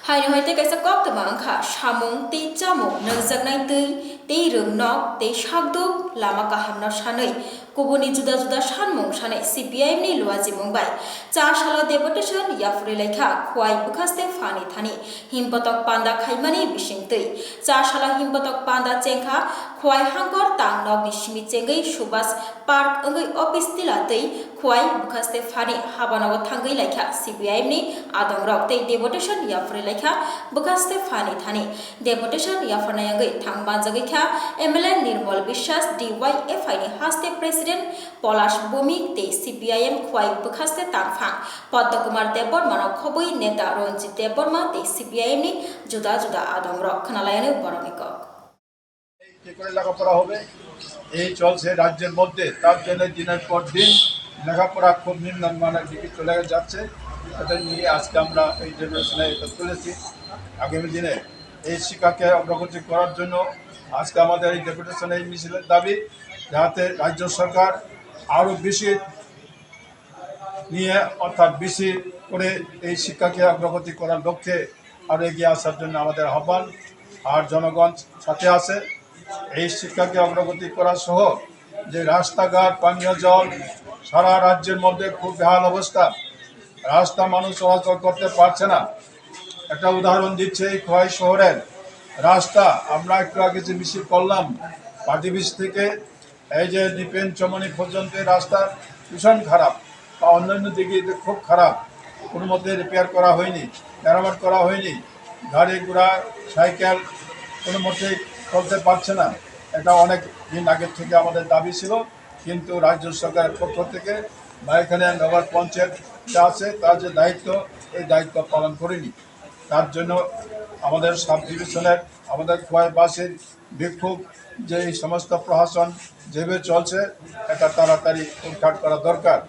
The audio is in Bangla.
Hai nói tới cái sắc góc từ mà anh khả sa mông tí cha mông nâng giặc này tươi tí rừng nóc tí sắc đúc là mà cả hàm nào sa nầy kubuni juda juda san mông sa nầy CPIM ni lua ji mông bai cha shala deputation ya free lekha khwai bukhaste phani thani himpotok panda khaimani bising tui cha shala himpotok panda chengkha khwai hangkor tang nok ni simi chengai subas park angai office tila tui khwai bukhaste phani habanago thangai lekha CPIM ni adong rok tei deputation ya free lekha bukhaste phani thani deputation ya phana angai thangban jagai kha MLA Nirmal Bishwas DYFI ni haste president Polash Bhumik te CPIM khwai bukhaste tangphang Padma Kumar Debbarma khoboi neta Ranjit Debbarma te CPIM ni juda juda adong rok khanalayane boronikok কি করে লেখাপড়া হবে এই চলছে রাজ্যের মধ্যে তার জন্য দিনের পর দিন লেখাপড়া খুব নিম্নমানের দিকে চলে যাচ্ছে এটা নিয়ে আজকে আমরা এই জেনারেশনে এটা তুলেছি আগামী দিনে এই শিক্ষাকে অগ্রগতি করার জন্য আজকে আমাদের এই ডেপুটেশন এই মিছিলের দাবি যাতে রাজ্য সরকার আরও বেশি নিয়ে অর্থাৎ বেশি করে এই শিক্ষাকে অগ্রগতি করার লক্ষ্যে আরও এগিয়ে আসার জন্য আমাদের আহ্বান আর জনগণ সাথে আছে এই শিক্ষাকে অগ্রগতি করা সহ যে রাস্তাঘাট পানীয় জল সারা রাজ্যের মধ্যে খুব বেহাল অবস্থা রাস্তা মানুষ চলাচল করতে পারছে না একটা উদাহরণ দিচ্ছে এই খোয়াই শহরের রাস্তা আমরা একটু আগে যে মিছিল করলাম পাটিবিশ থেকে এই যে ডিপেন চমনি পর্যন্ত রাস্তা ভীষণ খারাপ বা অন্যান্য দিকে খুব খারাপ কোনো মধ্যে রিপেয়ার করা হয়নি মেরামত করা হয়নি গাড়ি ঘোড়া সাইকেল কোনো মধ্যেই চলতে পারছে না এটা অনেক দিন আগের থেকে আমাদের দাবি ছিল কিন্তু রাজ্য সরকারের পক্ষ থেকে বা এখানে নগর পঞ্চায়েত যা আছে তার যে দায়িত্ব এই দায়িত্ব পালন করেনি তার জন্য আমাদের সাব ডিভিশনের আমাদের খোয়াইবাসীর বিক্ষোভ যে এই সমস্ত প্রশাসন যেভাবে চলছে এটা তাড়াতাড়ি উদ্ধার করা দরকার।